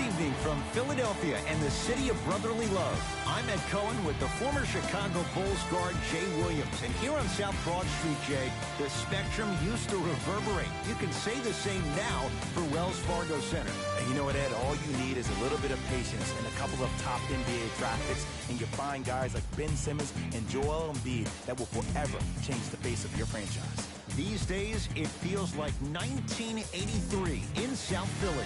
evening from Philadelphia and the city of brotherly love. I'm Ed Cohen with the former Chicago Bulls guard Jay Williams. And here on South Broad Street, Jay, the spectrum used to reverberate. You can say the same now for Wells Fargo Center. And you know what, Ed? All you need is a little bit of patience and a couple of top NBA draft picks, and you find guys like Ben Simmons and Joel Embiid that will forever change the face of your franchise. These days, it feels like 1983 in South Philly.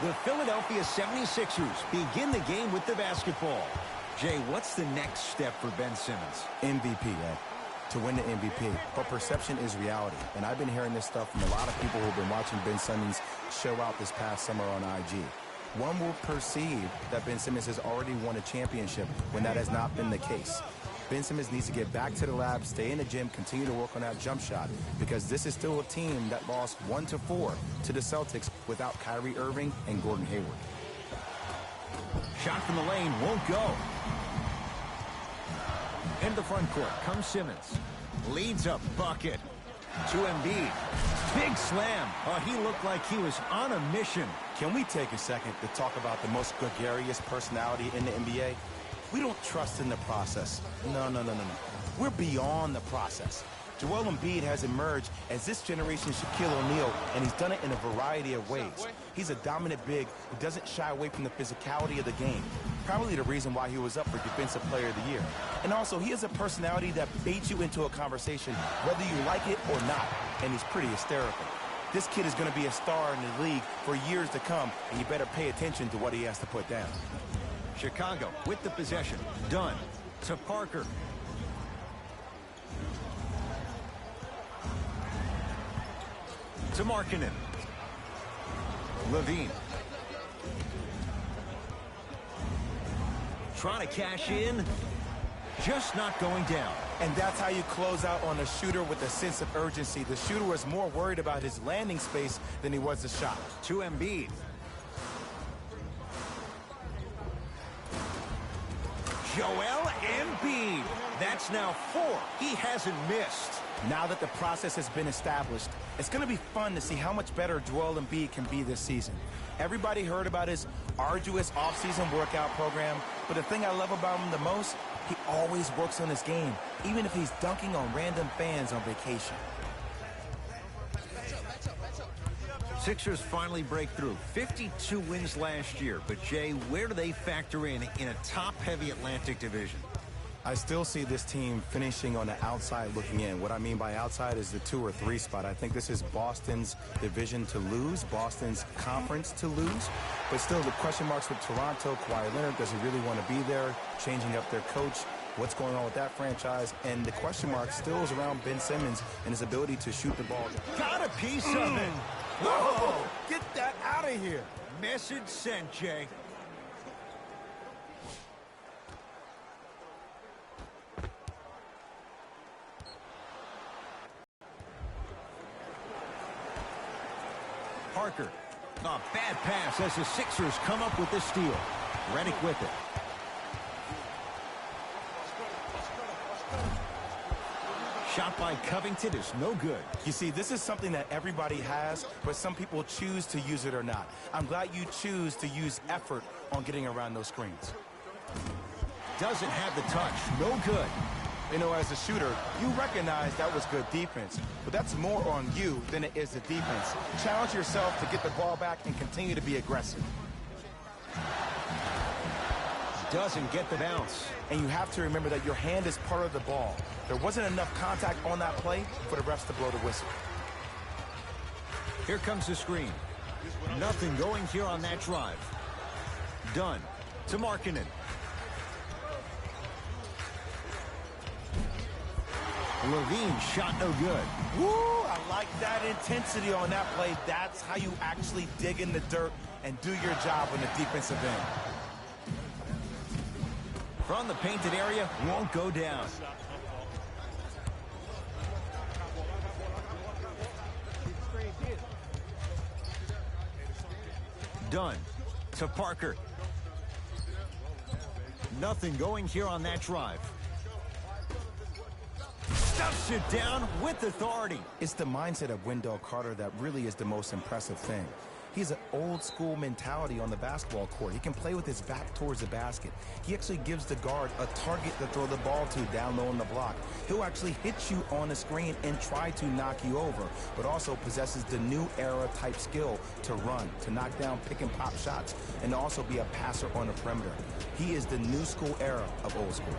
The Philadelphia 76ers begin the game with the basketball. Jay, what's the next step for Ben Simmons? MVP, Ed. To win the MVP. But perception is reality. And I've been hearing this stuff from a lot of people who've been watching Ben Simmons show out this past summer on IG. One will perceive that Ben Simmons has already won a championship when that has not been the case. Ben Simmons needs to get back to the lab, stay in the gym, continue to work on that jump shot, because this is still a team that lost 1-4 to the Celtics without Kyrie Irving and Gordon Hayward. Shot from the lane won't go. Into the front court comes Simmons. Leads a bucket to Embiid. Big slam. Oh, he looked like he was on a mission. Can we take a second to talk about the most gregarious personality in the NBA? We don't trust in the process. No. We're beyond the process. Joel Embiid has emerged as this generation's Shaquille O'Neal, and he's done it in a variety of ways. He's a dominant big who doesn't shy away from the physicality of the game. Probably the reason why he was up for Defensive Player of the Year. And also, he has a personality that baits you into a conversation, whether you like it or not, and he's pretty hysterical. This kid is going to be a star in the league for years to come, and you better pay attention to what he has to put down. Chicago with the possession. Dunn to Parker. To Markkanen. Levine. Trying to cash in. Just not going down. And that's how you close out on a shooter with a sense of urgency. The shooter was more worried about his landing space than he was the shot. To Embiid. Joel Embiid. That's now 4. He hasn't missed. Now that the process has been established, it's going to be fun to see how much better Joel Embiid can be this season. Everybody heard about his arduous offseason workout program, but the thing I love about him the most, he always works on his game, even if he's dunking on random fans on vacation. Sixers finally break through. 52 wins last year. But, Jay, where do they factor in a top-heavy Atlantic division? I still see this team finishing on the outside looking in. What I mean by outside is the 2 or 3 spot. I think this is Boston's division to lose, Boston's conference to lose. But still, the question marks with Toronto. Kawhi Leonard, does he really want to be there? Changing up their coach. What's going on with that franchise? And the question mark still is around Ben Simmons and his ability to shoot the ball. Got a piece of it. Whoa! Get that out of here. Message sent, Jay. Parker. A bad pass as the Sixers come up with the steal. Redick with it. Shot by Covington is no good. You see, this is something that everybody has, but some people choose to use it or not. I'm glad you choose to use effort on getting around those screens. Doesn't have the touch. No good. You know, as a shooter, you recognize that was good defense, but that's more on you than it is the defense. Challenge yourself to get the ball back and continue to be aggressive. Doesn't get the bounce. And you have to remember that your hand is part of the ball. There wasn't enough contact on that play for the refs to blow the whistle. Here comes the screen. Nothing going here on that drive. Dunn to Markkanen. Levine shot no good. Woo! I like that intensity on that play. That's how you actually dig in the dirt and do your job on the defensive end. From the painted area, won't go down. Dunn to Parker. Nothing going here on that drive. Stuffs it down with authority. It's the mindset of Wendell Carter that really is the most impressive thing. He has an old-school mentality on the basketball court. He can play with his back towards the basket. He actually gives the guard a target to throw the ball to down low on the block. He'll actually hit you on the screen and try to knock you over, but also possesses the new era type skill to run, to knock down pick-and-pop shots, and to also be a passer on the perimeter. He is the new school era of old school.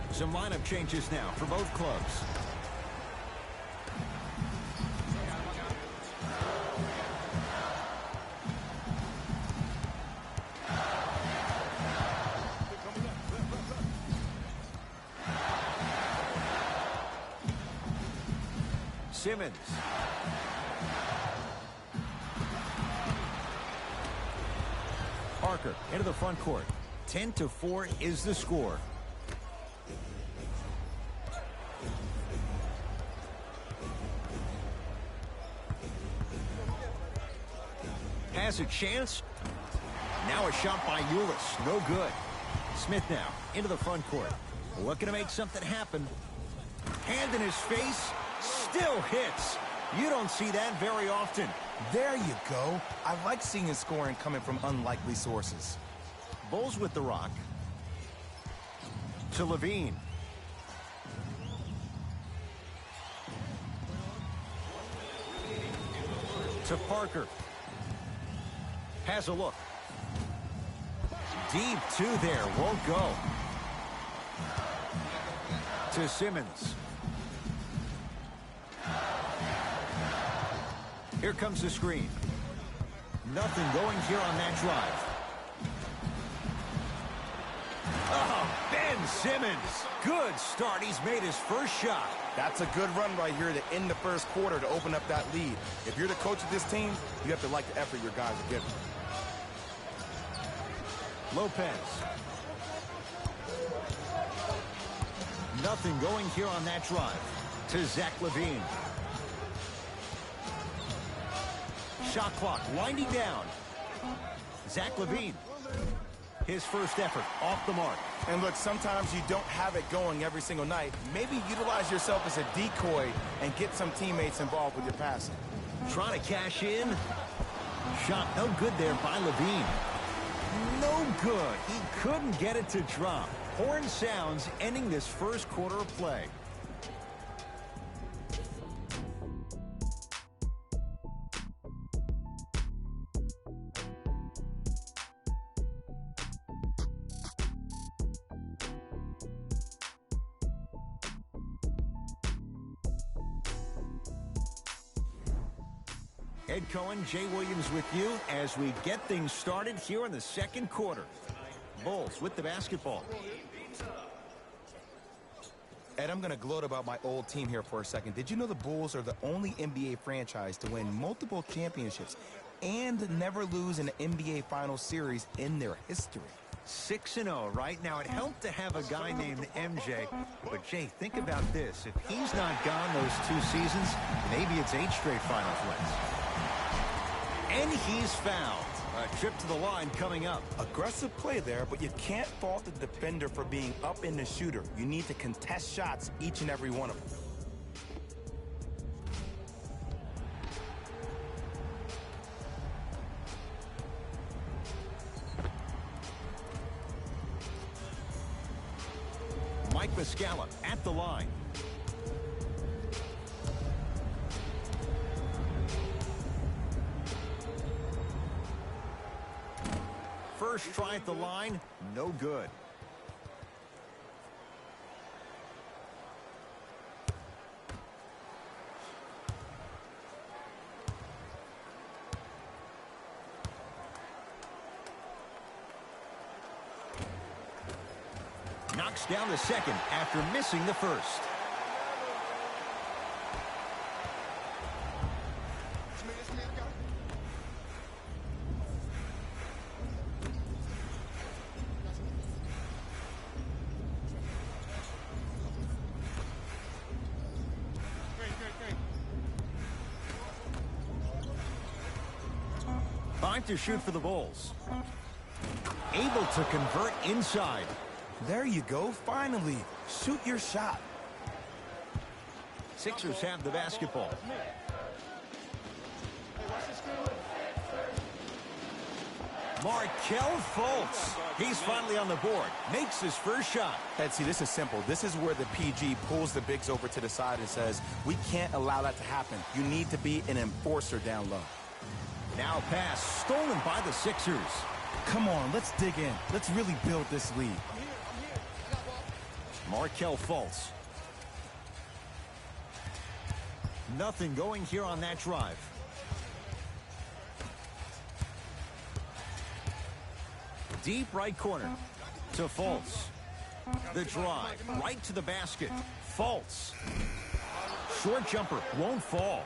Some lineup changes now for both clubs. Simmons. Parker into the front court. 10-4 is the score. Has a chance. Now a shot by Ulis. No good. Smith now into the front court. Looking to make something happen. Hand in his face. Still hits. You don't see that very often. There you go. I like seeing his scoring coming from unlikely sources. Bulls with the rock. To Levine. To Parker. Has a look. Deep two there. Won't go. To Simmons. Here comes the screen. Nothing going here on that drive. Oh, Ben Simmons. Good start. He's made his first shot. That's a good run right here to end the first quarter to open up that lead. If you're the coach of this team, you have to like the effort your guys are giving. Lopez. Nothing going here on that drive. To Zach LaVine. Shot clock winding down. Zach LaVine. His first effort off the mark. And look, sometimes you don't have it going every single night. Maybe utilize yourself as a decoy and get some teammates involved with your passing. Trying to cash in. Shot no good there by LaVine. No good. He couldn't get it to drop. Horn sounds ending this first quarter of play. Ed Cohen, Jay Williams with you as we get things started here in the second quarter. Bulls with the basketball. Ed, I'm going to gloat about my old team here for a second. Did you know the Bulls are the only NBA franchise to win multiple championships and never lose an NBA Finals series in their history? 6-0 right now. It helped to have a guy named MJ. But, Jay, think about this. If he's not gone those 2 seasons, maybe it's 8 straight Finals wins. And he's fouled. A trip to the line coming up. Aggressive play there, but you can't fault the defender for being up in the shooter. You need to contest shots, each and every one of them. Mike Muscala at the line. First try at the line, no good. Knocks down the second after missing the first. To shoot for the Bulls. Able to convert inside. There you go, finally. Shoot your shot. Sixers have the basketball. Markelle Fultz. He's finally on the board. Makes his first shot. Ed, see, this is simple. This is where the PG pulls the bigs over to the side and says, we can't allow that to happen. You need to be an enforcer down low. Now pass stolen by the Sixers. Come on, let's dig in. Let's really build this lead. Markelle Fultz. Nothing going here on that drive. Deep right corner to Fultz. The drive right to the basket. Fultz. Short jumper won't fall.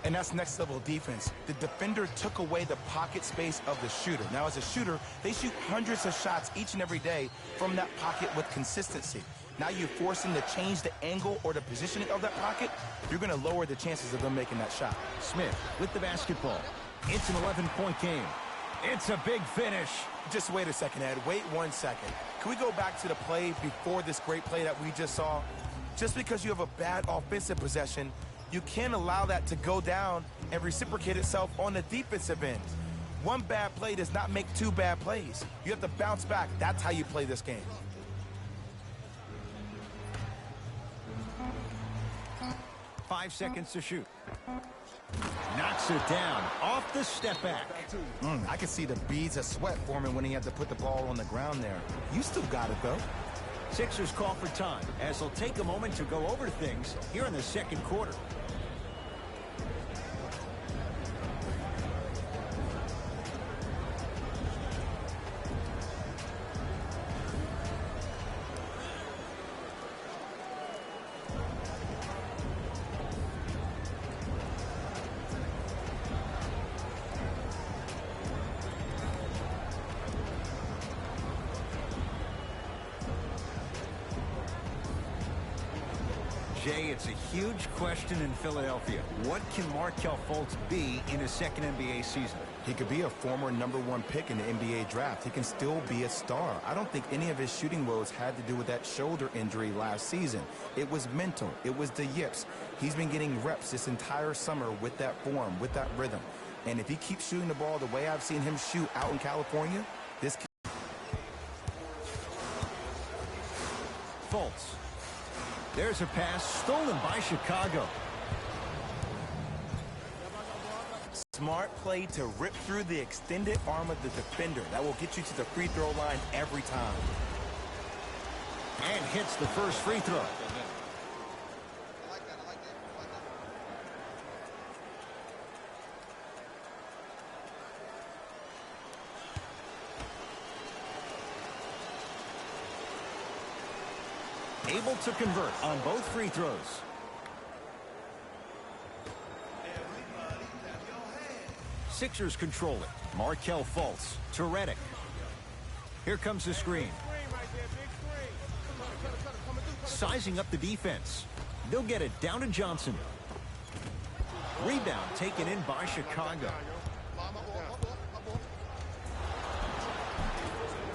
And that's next level defense. The defender took away the pocket space of the shooter. Now, as a shooter, they shoot hundreds of shots each and every day from that pocket with consistency. Now you force them to change the angle or the positioning of that pocket, you're going to lower the chances of them making that shot. Smith with the basketball. It's an 11-point game. It's a big finish. Just wait a second, Ed. Wait 1 second. Can we go back to the play before this great play that we just saw? Just because you have a bad offensive possession, you can't allow that to go down and reciprocate itself on the defensive end. One bad play does not make two bad plays. You have to bounce back. That's how you play this game. Five seconds to shoot. Knocks it down off the step back. I can see the beads of sweat forming when he had to put the ball on the ground there. You still got it, though. Sixers call for time as they'll take a moment to go over things here in the second quarter. Jay, it's a huge question in Philadelphia. What can Markelle Fultz be in his second NBA season? He could be a former #1 pick in the NBA draft. He can still be a star. I don't think any of his shooting woes had to do with that shoulder injury last season. It was mental. It was the yips. He's been getting reps this entire summer with that form, with that rhythm. And if he keeps shooting the ball the way I've seen him shoot out in California, this Fultz. There's a pass stolen by Chicago. Smart play to rip through the extended arm of the defender. That will get you to the free throw line every time. And hits the first free throw. Able to convert on both free throws. Sixers control it. Markelle Fultz to Redick. Here comes the screen. Sizing up the defense. They'll get it down to Johnson. Rebound taken in by Chicago.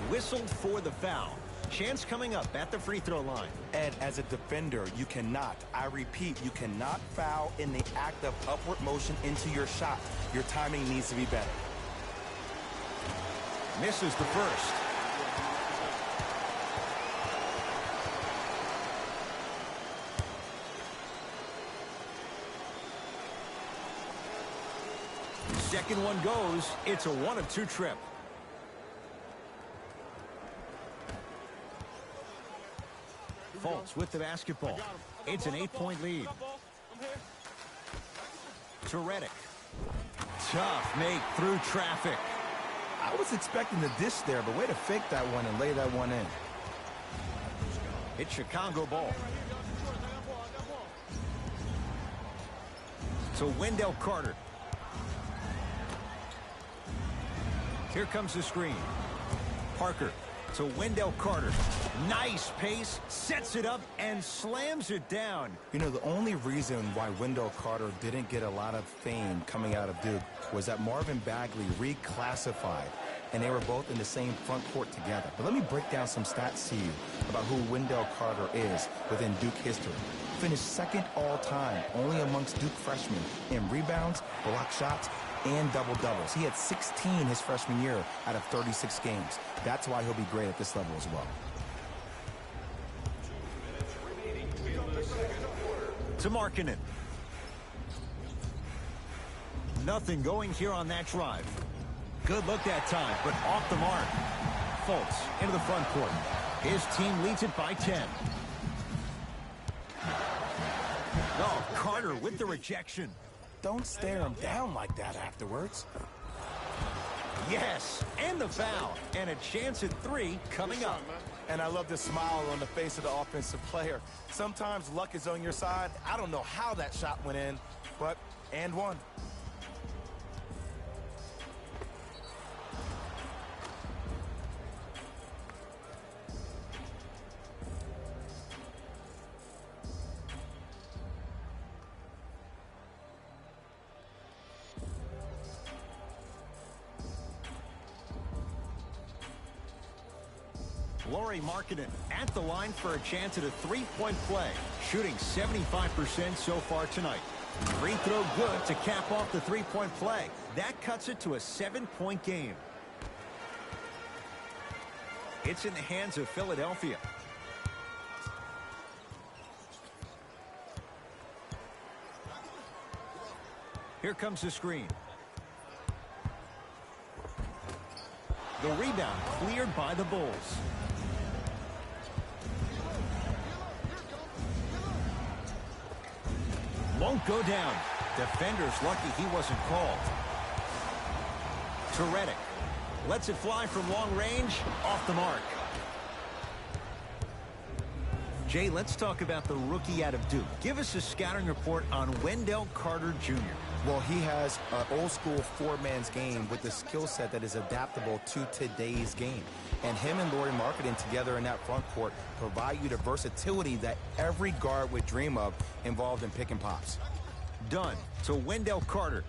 Whistled for the foul. Chance coming up at the free throw line. Ed, as a defender, you cannot, I repeat, you cannot foul in the act of upward motion into your shot. Your timing needs to be better. Misses the first. Second one goes. It's a 1 of 2 trip. Fultz with the basketball. It's an 8-point lead. To Redick. Tough make through traffic. I was expecting the dish there, but way to fake that one and lay that one in. It's Chicago ball. To Wendell Carter. Here comes the screen. Parker to Wendell Carter. Nice pace, sets it up, and slams it down. You know, the only reason why Wendell Carter didn't get a lot of fame coming out of Duke was that Marvin Bagley reclassified and they were both in the same front court together. But let me break down some stats to you about who Wendell Carter is within Duke history. Finished second all-time, only amongst Duke freshmen in rebounds, block shots, and double-doubles. He had 16 his freshman year out of 36 games. That's why he'll be great at this level as well. To Markkanen. Nothing going here on that drive. Good look that time, but off the mark. Fultz into the front court. His team leads it by 10. Oh, Carter with the rejection. Don't stare him down like that afterwards. Yes, and the foul. And a chance at 3 coming up. And I love the smile on the face of the offensive player. Sometimes luck is on your side. I don't know how that shot went in, but and one. Markkanen at the line for a chance at a three-point play, shooting 75% so far tonight. Free throw good to cap off the three-point play. That cuts it to a 7-point game. It's in the hands of Philadelphia. Here comes the screen. The rebound cleared by the Bulls. Won't go down. Defender's lucky he wasn't called. To Redick. Lets it fly from long range. Off the mark. Jay, let's talk about the rookie out of Duke. Give us a scouting report on Wendell Carter Jr. Well, he has an old-school four-man's game with a skill set that is adaptable to today's game. And him and Lauri Markkanen together in that front court provide you the versatility that every guard would dream of involved in pick and pops. Done to Wendell Carter.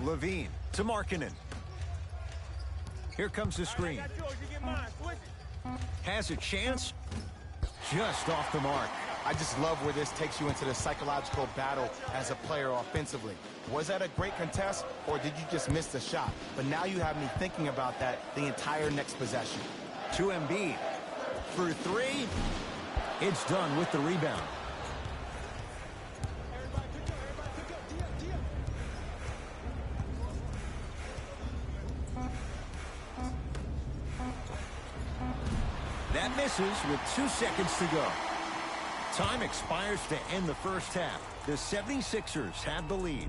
Levine to Markkanen. Here comes the screen. Has a chance. Just off the mark. I just love where this takes you into the psychological battle as a player offensively. Was that a great contest, or did you just miss the shot? But now you have me thinking about that the entire next possession. To Embiid. For 3. It's done with the rebound. That misses with 2 seconds to go. Time expires to end the first half. The 76ers have the lead.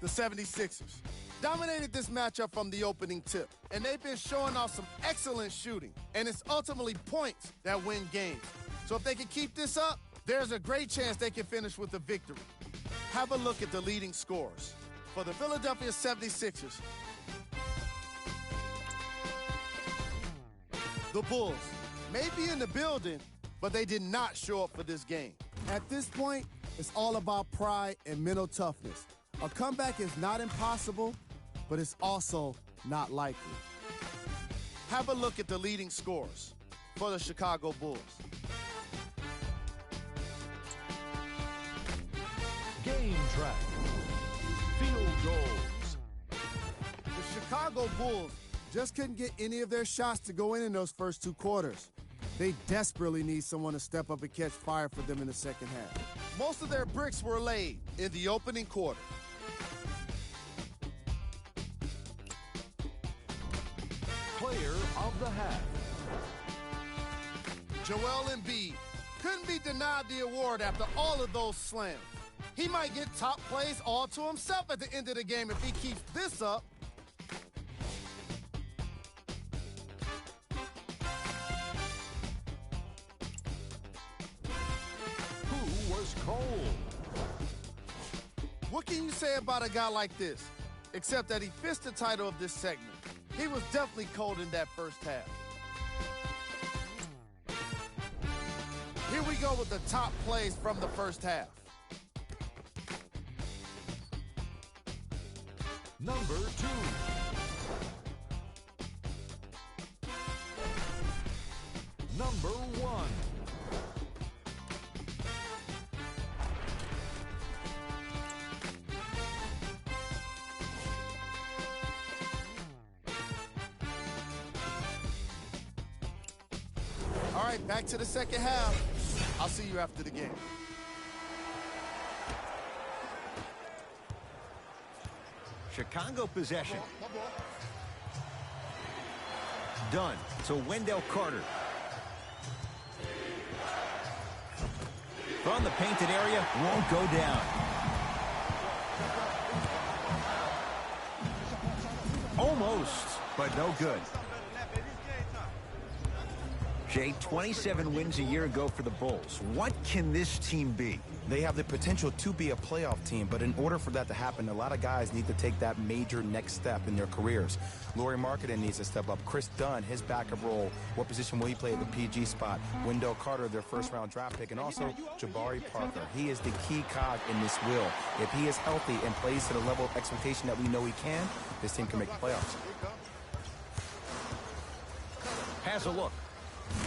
The 76ers dominated this matchup from the opening tip, and they've been showing off some excellent shooting, and it's ultimately points that win games. So if they can keep this up, there's a great chance they can finish with a victory. Have a look at the leading scorers. For the Philadelphia 76ers, the Bulls may be in the building, but they did not show up for this game. At this point, it's all about pride and mental toughness. A comeback is not impossible, but it's also not likely. Have a look at the leading scorers for the Chicago Bulls. Game track. Field goals. The Chicago Bulls just couldn't get any of their shots to go in those first 2 quarters. They desperately need someone to step up and catch fire for them in the second half. Most of their bricks were laid in the opening quarter. Player of the half. Joel Embiid couldn't be denied the award after all of those slams. He might get top plays all to himself at the end of the game if he keeps this up. Who was cold? What can you say about a guy like this? Except that he fits the title of this segment. He was definitely cold in that first half. Here we go with the top plays from the first half. Number 2. Number 1. All right, back to the second half. I'll see you after the game. Chicago possession. Dunn to Wendell Carter. From the painted area, won't go down. Almost, but no good. Jay, 27 wins a year ago for the Bulls. What can this team be? They have the potential to be a playoff team, but in order for that to happen, a lot of guys need to take that major next step in their careers. Lauri Markkanen needs to step up. Chris Dunn, his backup role. What position will he play at the PG spot? Wendell Carter, their first-round draft pick, and also Jabari Parker. He is the key cog in this wheel. If he is healthy and plays to the level of expectation that we know he can, this team can make the playoffs. Has a look.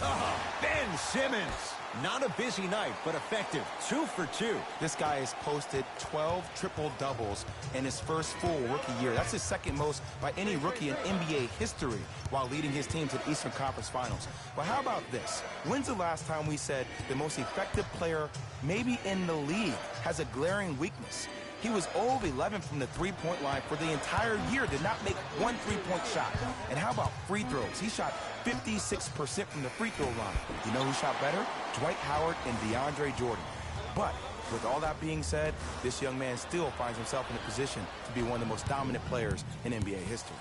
Oh, Ben Simmons. Not a busy night, but effective. 2 for 2. This guy has posted 12 triple-doubles in his first full rookie year. That's his second most by any rookie in NBA history while leading his team to the Eastern Conference Finals. But how about this? When's the last time we said the most effective player maybe in the league has a glaring weakness? He was 0 of 11 from the three-point line for the entire year, did not make one three-point shot. And how about free throws? He shot 56% from the free throw line. You know who shot better? Dwight Howard and DeAndre Jordan. But with all that being said, this young man still finds himself in a position to be one of the most dominant players in NBA history.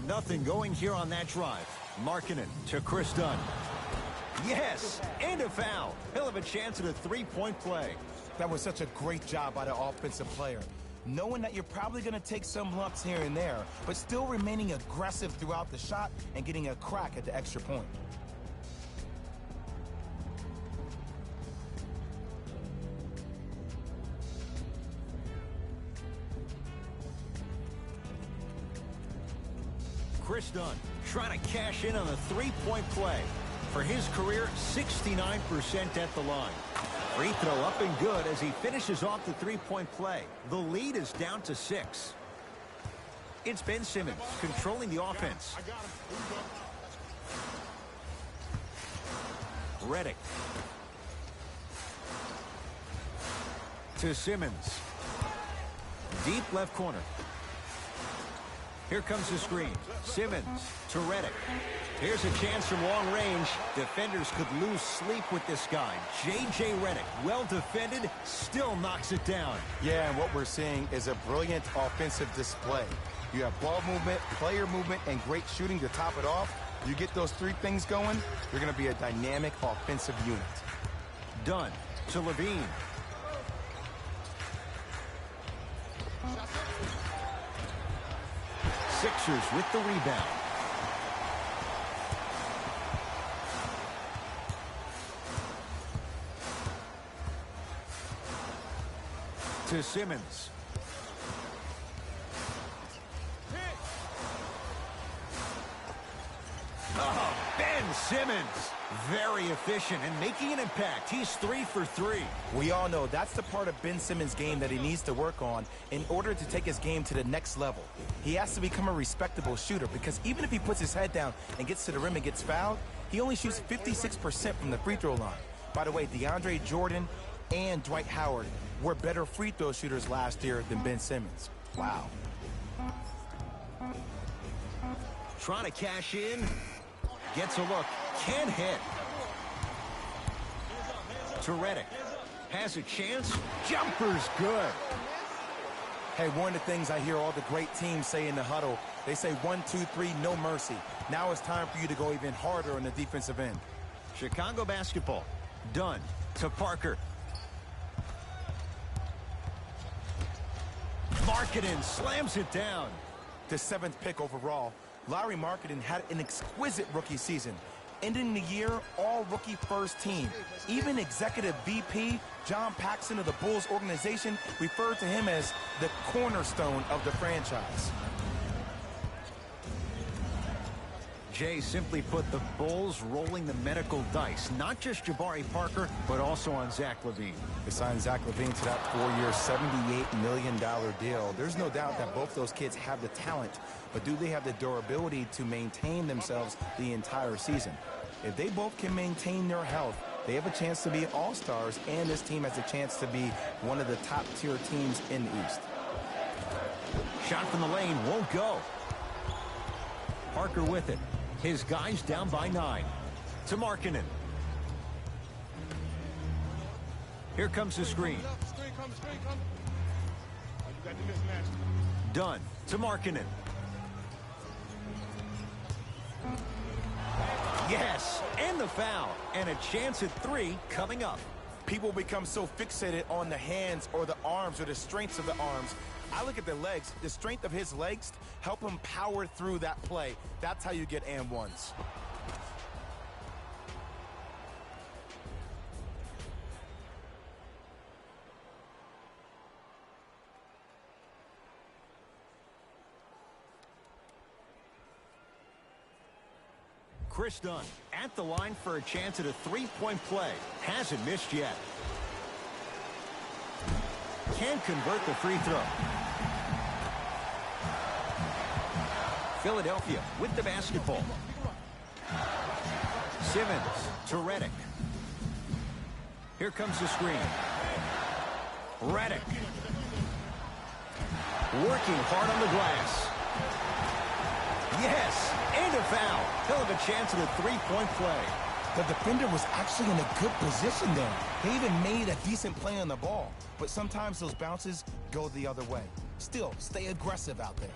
Nothing going here on that drive. Markkanen to Chris Dunn. Yes, and a foul. He'll have a chance at a three-point play. That was such a great job by the offensive player. Knowing that you're probably going to take some lumps here and there, but still remaining aggressive throughout the shot and getting a crack at the extra point. Chris Dunn trying to cash in on a three-point play. For his career, 69% at the line. Free throw up and good as he finishes off the three-point play. The lead is down to 6. It's Ben Simmons controlling the offense. Redick. To Simmons. Deep left corner. Here comes the screen. Simmons to Redick. Here's a chance from long range. Defenders could lose sleep with this guy. J.J. Redick, well defended, still knocks it down. Yeah, and what we're seeing is a brilliant offensive display. You have ball movement, player movement, and great shooting to top it off. You get those three things going, you're going to be a dynamic offensive unit. Dunn to Levine. Sixers with the rebound. To Simmons. Oh, Ben Simmons. Very efficient and making an impact. He's 3 for 3. We all know that's the part of Ben Simmons' game that he needs to work on in order to take his game to the next level. He has to become a respectable shooter because even if he puts his head down and gets to the rim and gets fouled, he only shoots 56% from the free throw line. By the way, DeAndre Jordan and Dwight Howard were better free throw shooters last year than Ben Simmons. Wow. Trying to cash in. Gets a look. Can't hit. To Redick. Has a chance. Jumper's good. Hey, one of the things I hear all the great teams say in the huddle, they say 1, 2, 3, no mercy. Now it's time for you to go even harder on the defensive end. Chicago basketball. Dunn to Parker. Markkanen slams it down. The 7th pick overall, Lauri Markkanen had an exquisite rookie season. Ending the year, all-rookie first team. Even executive VP John Paxson of the Bulls organization referred to him as the cornerstone of the franchise. Jay simply put the Bulls rolling the medical dice. Not just Jabari Parker, but also on Zach LaVine. They signed Zach LaVine to that 4-year, $78 million deal. There's no doubt that both those kids have the talent, but do they have the durability to maintain themselves the entire season? If they both can maintain their health, they have a chance to be all-stars, and this team has a chance to be one of the top-tier teams in the East. Shot from the lane won't go. Parker with it. His guys down by 9. To Markkanen. Here comes the screen. Dunn to Markkanen. Yes, and the foul. And a chance at 3 coming up. People become so fixated on the hands or the arms or the strengths of the arms. I look at the legs. The strength of his legs help him power through that play. That's how you get and ones. Chris Dunn at the line for a chance at a 3-point play. Hasn't missed yet. Can convert the free throw. Philadelphia with the basketball. Simmons to Redick. Here comes the screen. Redick. Working hard on the glass. Yes, and a foul. He'll have a chance at a 3-point play. The defender was actually in a good position there. He even made a decent play on the ball. But sometimes those bounces go the other way. Still, stay aggressive out there.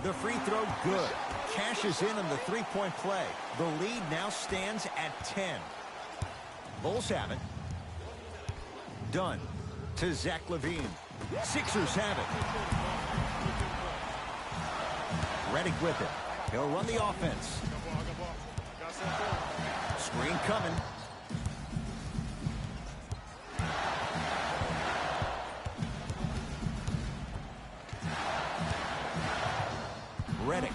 The free throw good. Cashes in on the 3-point play. The lead now stands at 10. Bulls have it. Dunn to Zach LaVine. Sixers have it. Redick with it. He'll run the offense. Screen coming. Redick.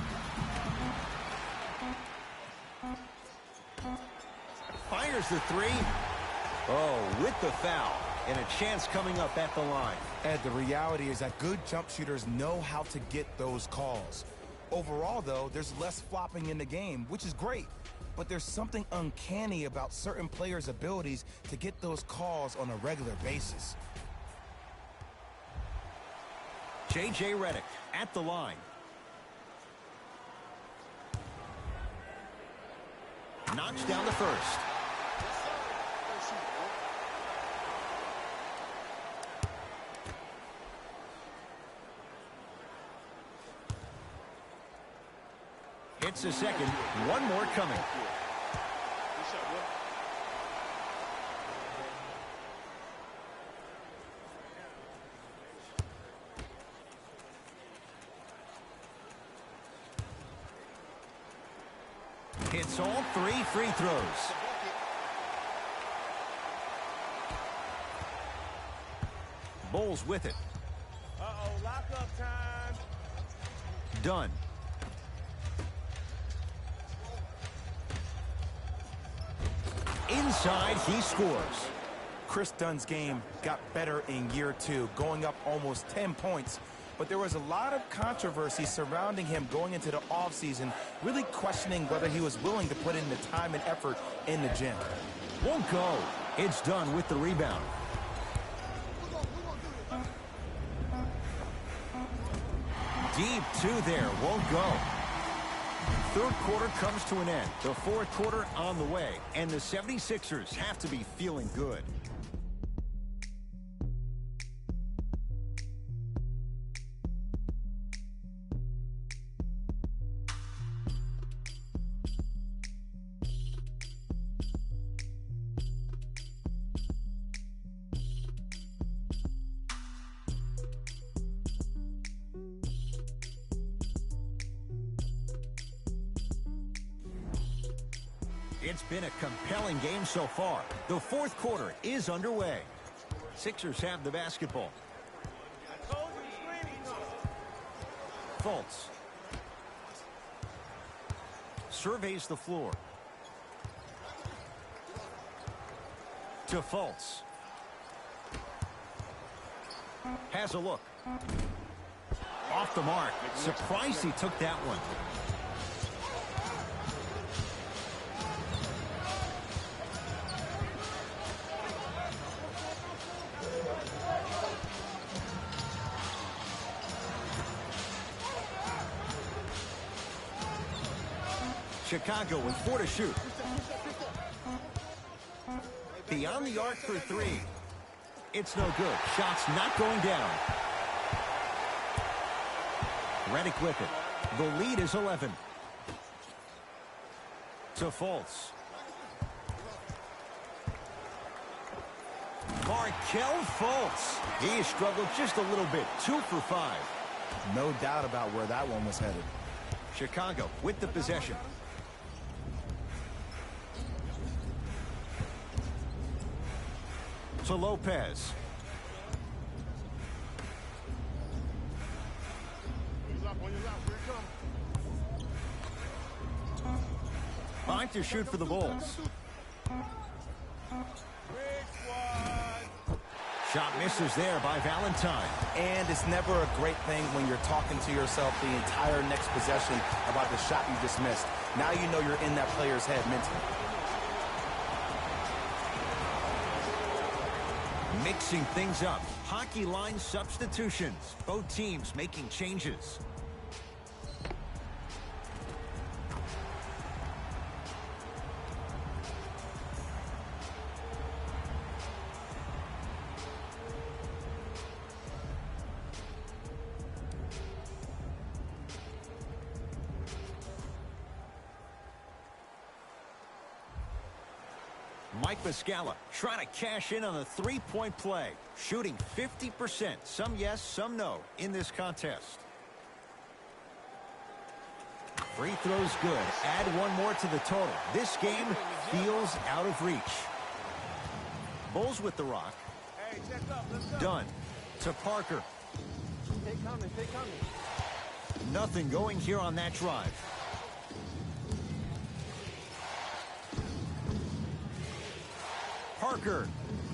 Fires the 3. Oh, with the foul. And a chance coming up at the line. Ed, the reality is that good jump shooters know how to get those calls. Overall, though, there's less flopping in the game, which is great. But there's something uncanny about certain players' abilities to get those calls on a regular basis. J.J. Redick at the line. Knocks down the first. Hits a second. One more coming. Hits all 3 free throws. Bulls with it. Uh-oh, lock-up time. Dunn. Inside, he scores. Chris Dunn's game got better in year 2, going up almost 10 points. But there was a lot of controversy surrounding him going into the offseason, really questioning whether he was willing to put in the time and effort in the gym. Won't go. It's Dunn with the rebound. Deep 2 there. Won't go. Third quarter comes to an end. The fourth quarter on the way, and the 76ers have to be feeling good. It's been a compelling game so far. The fourth quarter is underway. Sixers have the basketball. Fultz surveys the floor. To Fultz. Has a look. Off the mark. Surprised he took that one. Chicago with 4 to shoot. Beyond the arc for 3. It's no good. Shot's not going down. Redick with it. The lead is 11. To Fultz. Markelle Fultz. He struggled just a little bit. 2 for 5. No doubt about where that one was headed. Chicago with the possession. To Lopez. Five to shoot for the Bulls. Shot misses there by Valentine. And it's never a great thing when you're talking to yourself the entire next possession about the shot you just missed. Now you know you're in that player's head mentally. Mixing things up. Hockey line substitutions. Both teams making changes. Mike Muscala trying to cash in on a three-point play. Shooting 50%. Some yes, some no in this contest. Free throws good. Add one more to the total. This game feels out of reach. Bulls with the rock. Dunn to Parker. Nothing going here on that drive. Parker.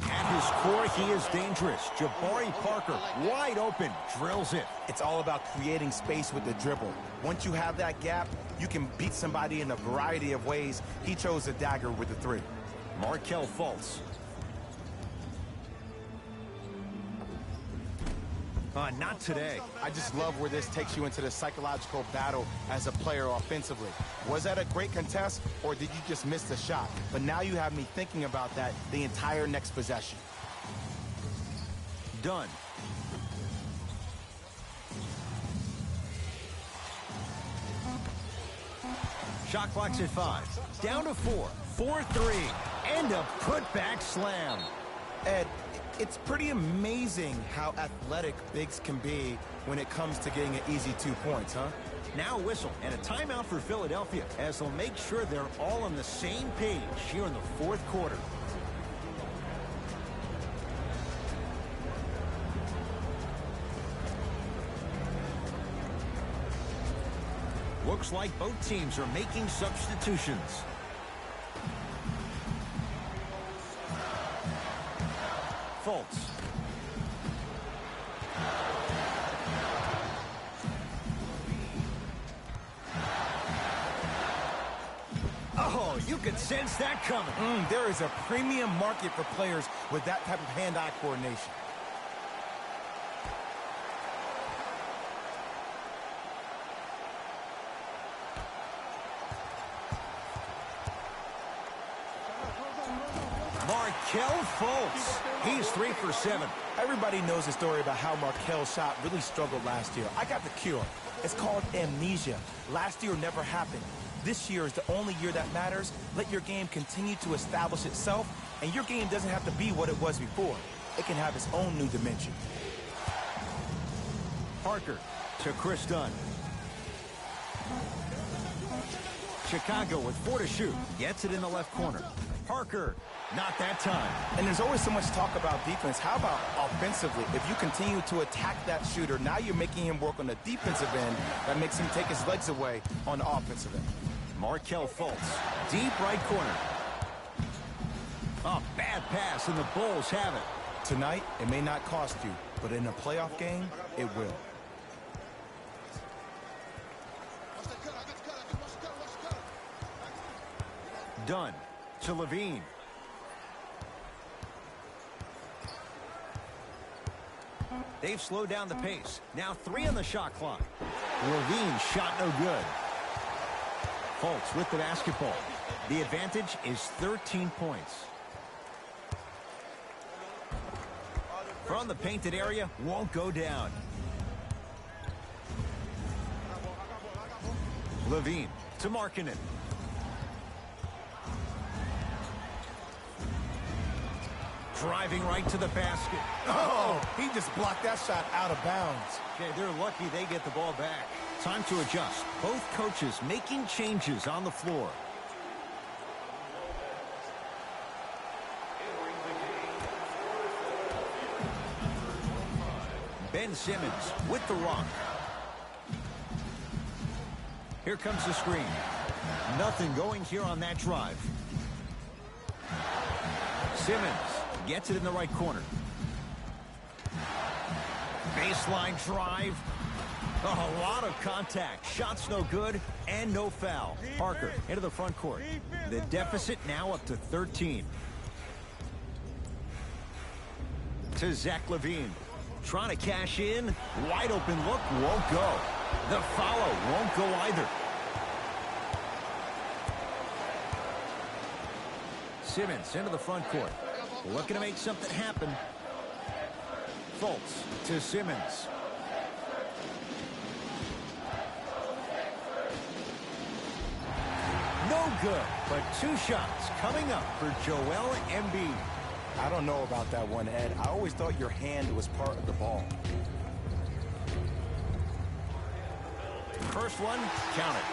At his core, he is dangerous. Jabari Parker, wide open, drills it. It's all about creating space with the dribble. Once you have that gap, you can beat somebody in a variety of ways. He chose the dagger with the 3. Markelle Fultz. Not today. I just love where this takes you into the psychological battle as a player offensively. Was that a great contest, or did you just miss the shot? But now you have me thinking about that the entire next possession. Dunn. Shot clock's at 5. Down to 4. 4-3. And a putback slam. Ed, it's pretty amazing how athletic bigs can be when it comes to getting an easy 2 points, huh? Now a whistle and a timeout for Philadelphia as they'll make sure they're all on the same page here in the fourth quarter. Looks like both teams are making substitutions. Fultz. Oh, you could sense that coming. There is a premium market for players with that type of hand-eye coordination. Markelle Fultz. He's 3 for 7. Everybody knows the story about how Markelle's shot really struggled last year. I got the cure. It's called amnesia. Last year never happened. This year is the only year that matters. Let your game continue to establish itself, and your game doesn't have to be what it was before. It can have its own new dimension. Parker to Chris Dunn. Chicago with 4 to shoot. Gets it in the left corner. Parker, not that time. And there's always so much talk about defense. How about offensively? If you continue to attack that shooter, now you're making him work on the defensive end. That makes him take his legs away on the offensive end. Markelle Fultz, deep right corner. A bad pass, and the Bulls have it. Tonight, it may not cost you, but in a playoff game, it will. Dunn to Levine. They've slowed down the pace. Now 3 on the shot clock. Levine's shot no good. Fultz with the basketball. The advantage is 13 points. From the painted area, won't go down. Levine to Markkanen. Driving right to the basket. Oh, he just blocked that shot out of bounds. Okay, they're lucky they get the ball back. Time to adjust. Both coaches making changes on the floor. Ben Simmons with the rock. Here comes the screen. Nothing going here on that drive. Simmons gets it in the right corner. Baseline drive. A lot of contact. Shots no good and no foul. Parker into the front court. The deficit now up to 13. To Zach Levine. Trying to cash in. Wide open look. Won't go. The follow won't go either. Simmons into the front court. Looking to make something happen. Fultz to Simmons. No good, but 2 shots coming up for Joel Embiid. I don't know about that one, Ed. I always thought your hand was part of the ball. First one, count it.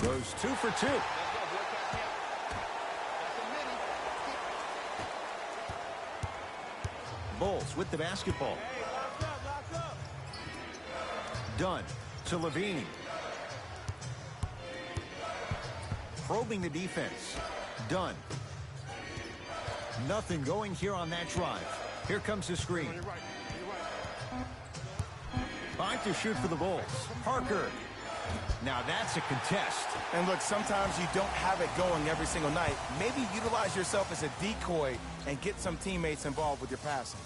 Goes 2 for 2. Bulls with the basketball. Dunn to Levine. Probing the defense. Dunn. Nothing going here on that drive. Here comes the screen. 5 to shoot for the Bulls. Parker. Now that's a contest. And look, sometimes you don't have it going every single night. Maybe utilize yourself as a decoy and get some teammates involved with your passing.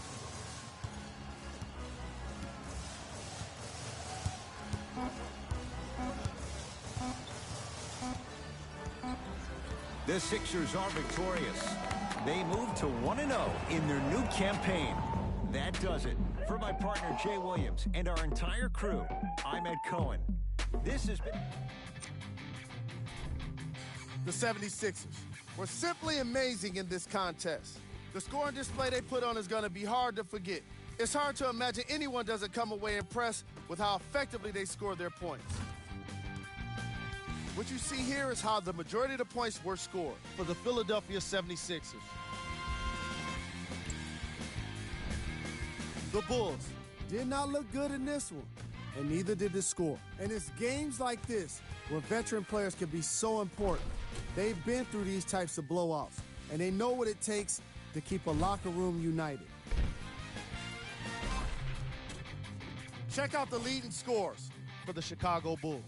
The Sixers are victorious. They move to 1-0 in their new campaign. That does it. For my partner, Jay Williams, and our entire crew, I'm Ed Cohen. This has been... The 76ers were simply amazing in this contest. The scoring display they put on is going to be hard to forget. It's hard to imagine anyone doesn't come away impressed with how effectively they scored their points. What you see here is how the majority of the points were scored for the Philadelphia 76ers. The Bulls did not look good in this one, and neither did the score. And it's games like this where veteran players can be so important. They've been through these types of blowouts, and they know what it takes to keep a locker room united. Check out the leading scores for the Chicago Bulls.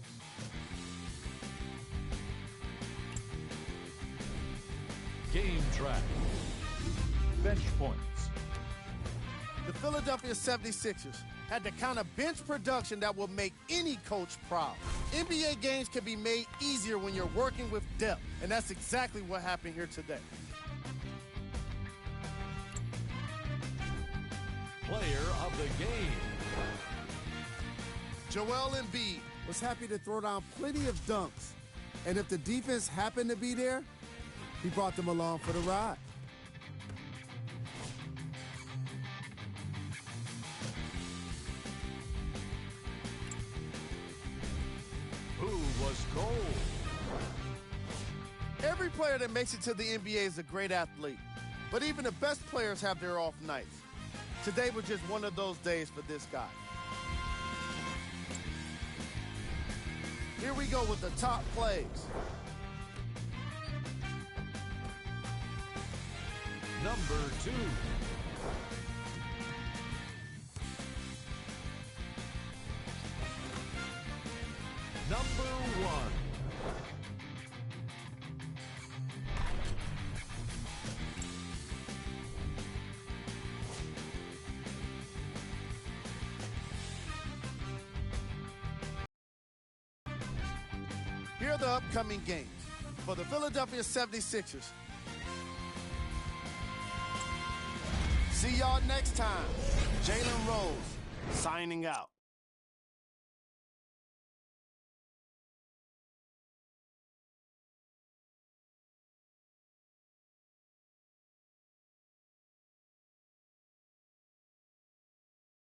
Game track. Bench points. The Philadelphia 76ers had the kind of bench production that will make any coach proud. NBA games can be made easier when you're working with depth, and that's exactly what happened here today. Player of the game. Joel Embiid was happy to throw down plenty of dunks, and if the defense happened to be there, he brought them along for the ride. Who was cold? Every player that makes it to the NBA is a great athlete, but even the best players have their off nights. Today was just one of those days for this guy. Here we go with the top plays. Number 2. Number 1. Here are the upcoming games for the Philadelphia 76ers. See y'all next time. Jalen Rose signing out.